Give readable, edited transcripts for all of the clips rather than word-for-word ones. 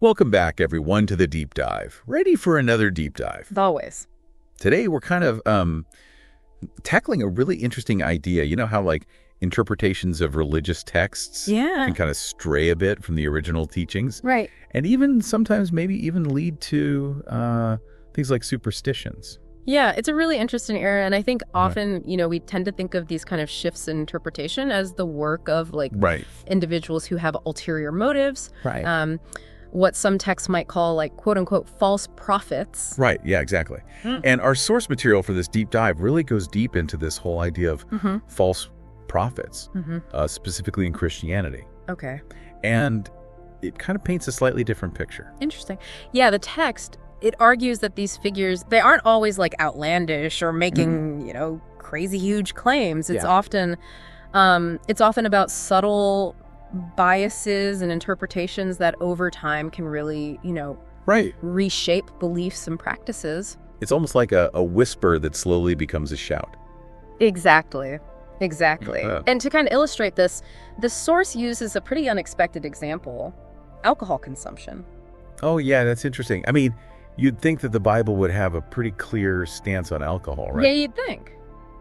Welcome back, everyone, to the Deep Dive. Ready for another deep dive. As always. Today, we're kind of tackling a really interesting idea. You know how, like, interpretations of religious texts can kind of stray a bit from the original teachings? Right. And even sometimes maybe even lead to things like superstitions. Yeah, it's a really interesting area. And I think often, we tend to think of these kind of shifts in interpretation as the work of, like, individuals who have ulterior motives. Right. What some texts might call, like, quote unquote, false prophets. Right. Yeah, exactly. And our source material for this deep dive really goes deep into this whole idea of false prophets, specifically in Christianity. Okay. And it kind of paints a slightly different picture. Interesting. Yeah, the text, it argues that these figures, they aren't always, like, outlandish or making, crazy huge claims. It's often about subtle biases and interpretations that over time can really, reshape beliefs and practices. It's almost like a whisper that slowly becomes a shout. Exactly. And to kind of illustrate this, the source uses a pretty unexpected example: alcohol consumption. Oh, yeah, that's interesting. I mean, you'd think that the Bible would have a pretty clear stance on alcohol, right? Yeah, you'd think.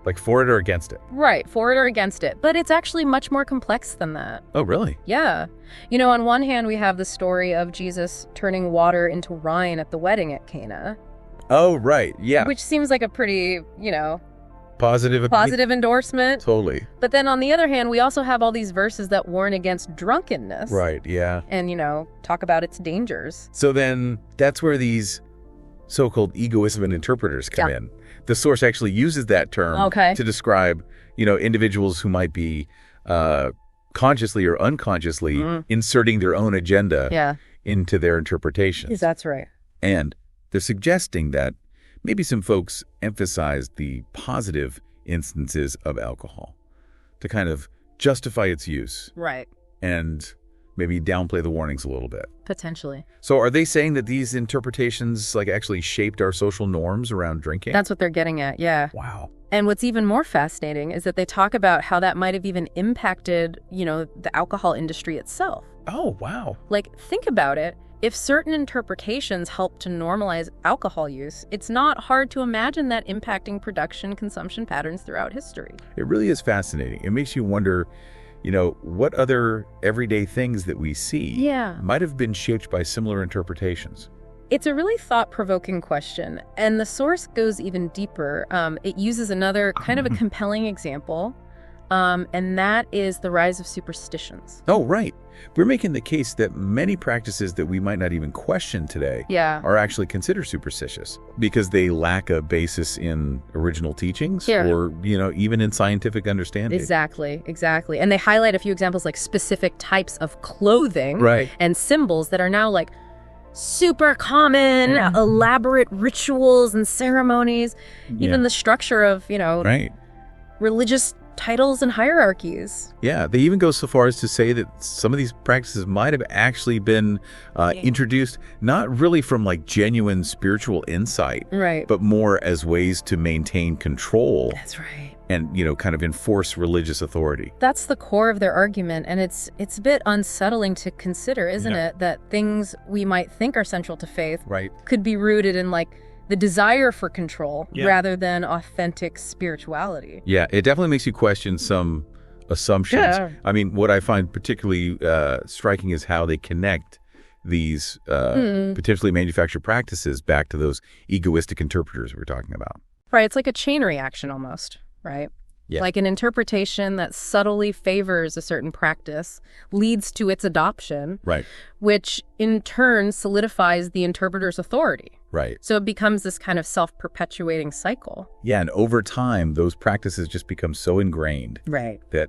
Like for it or against it? Right, for it or against it. But it's actually much more complex than that. Oh, really? Yeah. On one hand, we have the story of Jesus turning water into wine at the wedding at Cana. Oh, right. Yeah. Which seems like a pretty, positive endorsement. Totally. But then on the other hand, we also have all these verses that warn against drunkenness. Right, yeah. And, talk about its dangers. So then that's where these so-called egoistic interpreters come in. The source actually uses that term to describe, individuals who might be consciously or unconsciously inserting their own agenda into their interpretations. That's right. And they're suggesting that maybe some folks emphasize the positive instances of alcohol to kind of justify its use. Right. And maybe downplay the warnings a little bit. Potentially. So are they saying that these interpretations actually shaped our social norms around drinking? That's what they're getting at, yeah. Wow. And what's even more fascinating is that they talk about how that might have even impacted, the alcohol industry itself. Oh, wow. Like, think about it. If certain interpretations help to normalize alcohol use, it's not hard to imagine that impacting production consumption patterns throughout history. It really is fascinating. It makes you wonder, what other everyday things that we see might have been shaped by similar interpretations. It's a really thought-provoking question, and the source goes even deeper. It uses another kind of a compelling example, and that is the rise of superstitions. Oh, right. We're making the case that many practices that we might not even question today are actually considered superstitious because they lack a basis in original teachings or, even in scientific understanding. Exactly. And they highlight a few examples like specific types of clothing and symbols that are now like super common, elaborate rituals and ceremonies, even the structure of, religious titles and hierarchies. Yeah, they even go so far as to say that some of these practices might have actually been introduced not really from like genuine spiritual insight, but more as ways to maintain control. That's right. And, kind of enforce religious authority. That's the core of their argument, and it's a bit unsettling to consider, isn't it, that things we might think are central to faith could be rooted in like the desire for control rather than authentic spirituality. Yeah, it definitely makes you question some assumptions. Yeah. I mean, what I find particularly striking is how they connect these potentially manufactured practices back to those egoistic interpreters we were talking about. Right, it's like a chain reaction almost, right? Yeah. Like an interpretation that subtly favors a certain practice leads to its adoption, which in turn solidifies the interpreter's authority. Right. So it becomes this kind of self-perpetuating cycle. Yeah, and over time, those practices just become so ingrained that,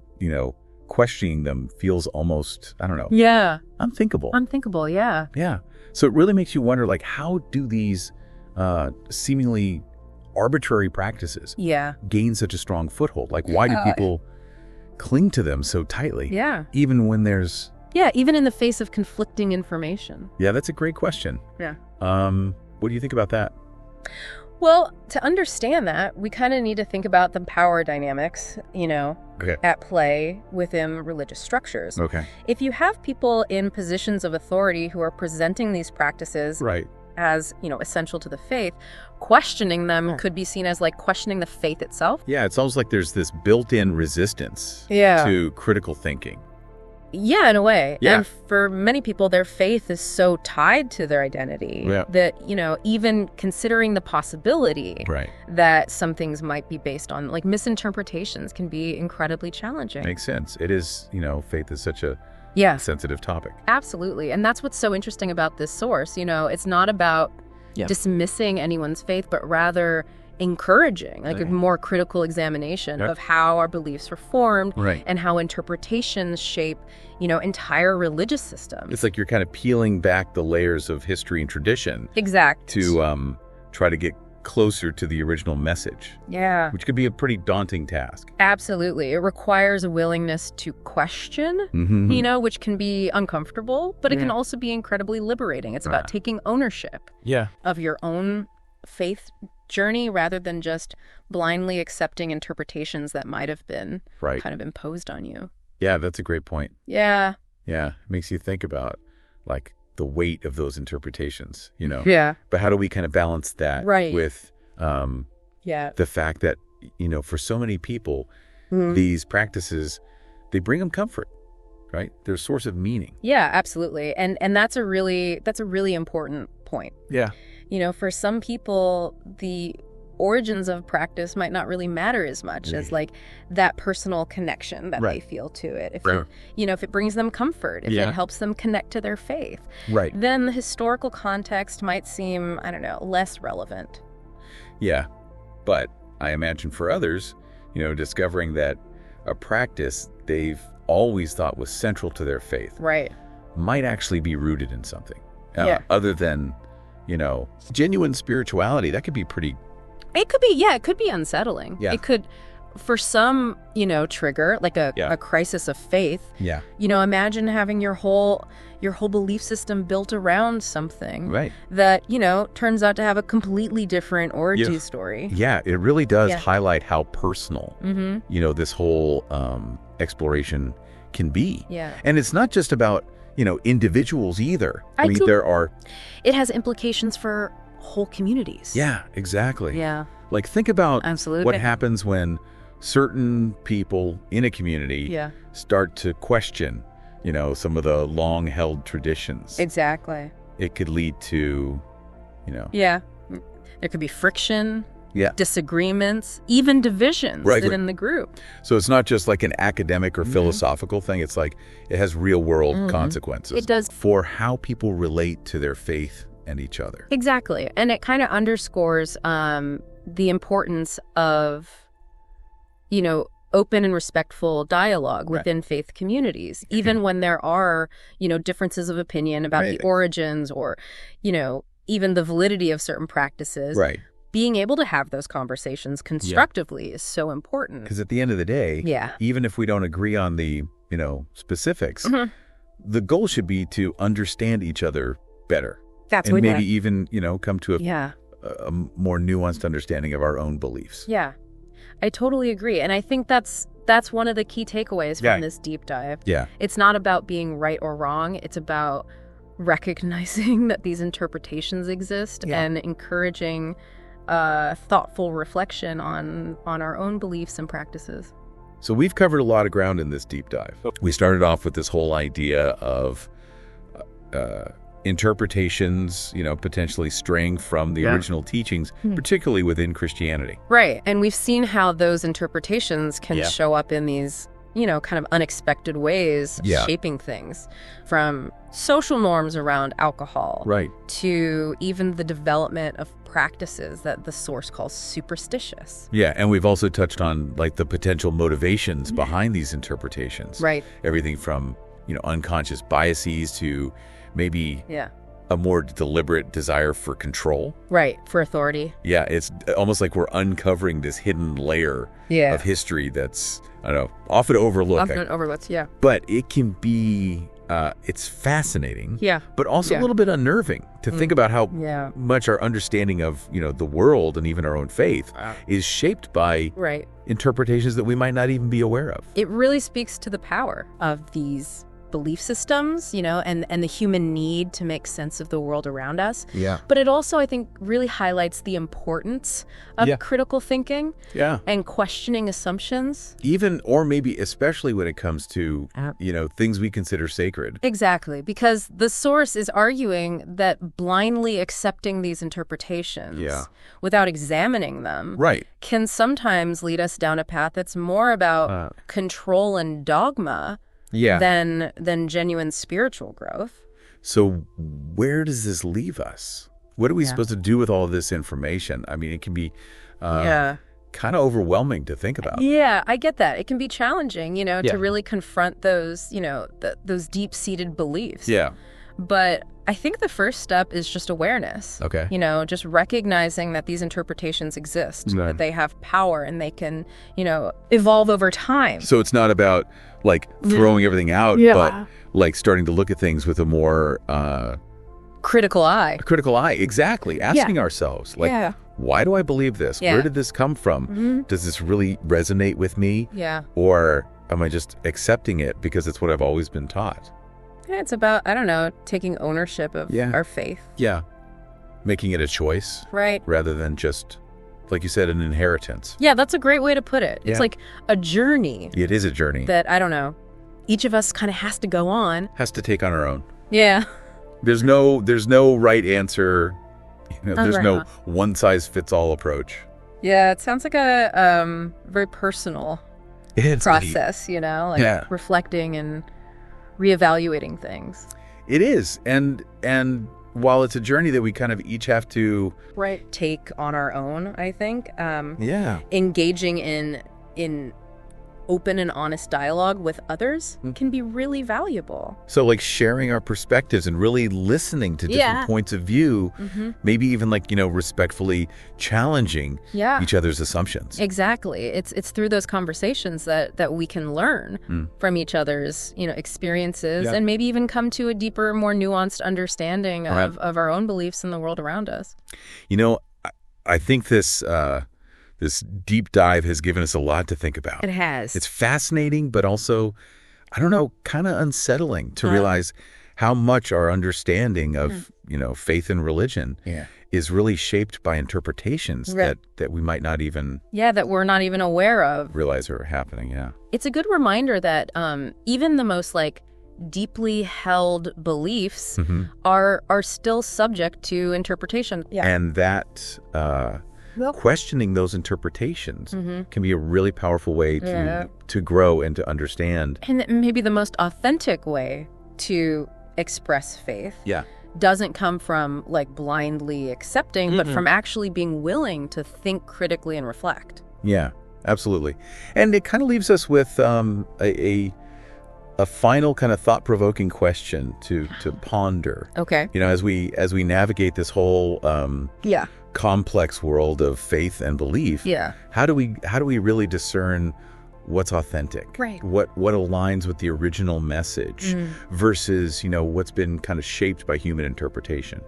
questioning them feels almost, I don't know. Yeah. Unthinkable. Unthinkable, yeah. Yeah. So it really makes you wonder, like, how do these seemingly arbitrary practices gain such a strong foothold? Like, why do people cling to them so tightly? Yeah. Even when there's... Yeah, even in the face of conflicting information. Yeah, that's a great question. Yeah. What do you think about that? Well, to understand that, we kind of need to think about the power dynamics, at play within religious structures. Okay. If you have people in positions of authority who are presenting these practices as, essential to the faith, questioning them could be seen as like questioning the faith itself. Yeah, it's almost like there's this built-in resistance to critical thinking. Yeah, in a way. Yeah. And for many people, their faith is so tied to their identity that, even considering the possibility that some things might be based on, like misinterpretations can be incredibly challenging. Makes sense. It is, faith is such a sensitive topic. Absolutely. And that's what's so interesting about this source. It's not about dismissing anyone's faith, but rather encouraging like a more critical examination of how our beliefs were formed and how interpretations shape entire religious systems. It's like you're kind of peeling back the layers of history and tradition to try to get closer to the original message, which could be a pretty daunting task. Absolutely. It requires a willingness to question, which can be uncomfortable, but it can also be incredibly liberating. It's about taking ownership of your own faith journey rather than just blindly accepting interpretations that might have been kind of imposed on you. Yeah, that's a great point. Yeah. Yeah, it makes you think about like the weight of those interpretations, Yeah. But how do we kind of balance that with the fact that, for so many people, these practices, they bring them comfort, right? They're a source of meaning. Yeah, absolutely. And that's a really important point. Yeah. For some people, the origins of practice might not really matter as much as like that personal connection that they feel to it. If it brings them comfort, if it helps them connect to their faith, then the historical context might seem, less relevant. Yeah. But I imagine for others, discovering that a practice they've always thought was central to their faith might actually be rooted in something other than genuine spirituality. That could be pretty... It could be unsettling. Yeah. It could, for some, trigger like a crisis of faith. Yeah. Imagine having your whole belief system built around something that, turns out to have a completely different origin story. Yeah, it really does highlight how personal, this whole exploration can be. Yeah. And it's not just about, individuals either. It has implications for whole communities. Yeah, exactly. Yeah. Like think about Absolutely. What happens when certain people in a community start to question, some of the long-held traditions. Exactly. It could lead to, Yeah. There could be friction. Yeah. Disagreements, even divisions within the group. So it's not just like an academic or philosophical thing. It's like it has real-world consequences. It does. For how people relate to their faith and each other. Exactly. And it kind of underscores the importance of, open and respectful dialogue within faith communities, even when there are, differences of opinion about the origins or, even the validity of certain practices. Right. Being able to have those conversations constructively is so important. Because at the end of the day, even if we don't agree on the, specifics, the goal should be to understand each other better. That's and maybe even, come to a more nuanced understanding of our own beliefs. Yeah, I totally agree. And I think that's one of the key takeaways from this deep dive. Yeah. It's not about being right or wrong. It's about recognizing that these interpretations exist and encouraging thoughtful reflection on our own beliefs and practices. So we've covered a lot of ground in this deep dive. We started off with this whole idea of interpretations, potentially straying from the original teachings, particularly within Christianity. Right. And we've seen how those interpretations can show up in these, kind of unexpected ways, shaping things, from social norms around alcohol to even the development of practices that the source calls superstitious. Yeah, and we've also touched on like the potential motivations behind these interpretations. Right. Everything from, unconscious biases to maybe a more deliberate desire for control. Right, for authority. Yeah, it's almost like we're uncovering this hidden layer of history that's, often overlooked. Often overlooked, But it can be it's fascinating, yeah, but also a little bit unnerving to think about how much our understanding of, the world and even our own faith is shaped by interpretations that we might not even be aware of. It really speaks to the power of these belief systems, and the human need to make sense of the world around us. Yeah. But it also, I think, really highlights the importance of critical thinking and questioning assumptions. Even, or maybe especially when it comes to, things we consider sacred. Exactly, because the source is arguing that blindly accepting these interpretations without examining them can sometimes lead us down a path that's more about control and dogma than genuine spiritual growth. So where does this leave us? What are we supposed to do with all of this information? I mean, it can be kind of overwhelming to think about. Yeah, I get that. It can be challenging, to really confront those, those deep-seated beliefs. Yeah. But I think the first step is just awareness. Okay. Just recognizing that these interpretations exist, that they have power and they can, evolve over time. So it's not about throwing everything out, but starting to look at things with a more critical eye. Critical eye, exactly. Asking ourselves, why do I believe this? Where did this come from? Does this really resonate with me? Yeah. Or am I just accepting it because it's what I've always been taught? Yeah, it's about, I don't know, taking ownership of our faith. Yeah. Making it a choice. Right. Rather than just, like you said, an inheritance. Yeah, that's a great way to put it. It's like a journey. It is a journey. That, I don't know, each of us kind of has to go on. Has to take on our own. Yeah. There's no right answer. There's no one-size-fits-all approach. Yeah, it sounds like a very personal process, reflecting and reevaluating things. It is. And while it's a journey that we kind of each have to take on our own, I think, engaging in open and honest dialogue with others can be really valuable. So sharing our perspectives and really listening to different points of view, maybe even respectfully challenging each other's assumptions. Exactly. It's through those conversations that we can learn from each other's, experiences and maybe even come to a deeper, more nuanced understanding of our own beliefs in the world around us. I think this deep dive has given us a lot to think about. It has. It's fascinating, but also, I don't know, kind of unsettling to realize how much our understanding of, faith and religion is really shaped by interpretations that we might not even... that we're not even aware of. Realize are happening, It's a good reminder that even the most, deeply held beliefs are still subject to interpretation. Yeah. And that... questioning those interpretations can be a really powerful way to grow and to understand. And maybe the most authentic way to express faith doesn't come from blindly accepting, but from actually being willing to think critically and reflect. Yeah, absolutely. And it kind of leaves us with a final kind of thought-provoking question to ponder. Okay. As we navigate this whole complex world of faith and belief. Yeah. How do we really discern what's authentic? Right. What aligns with the original message versus, what's been kind of shaped by human interpretation?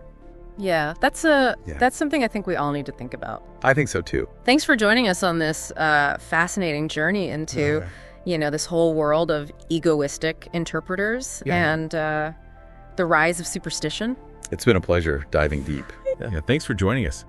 Yeah, that's something I think we all need to think about. I think so too. Thanks for joining us on this fascinating journey into, this whole world of egoistic interpreters and the rise of superstition. It's been a pleasure diving deep. Thanks for joining us.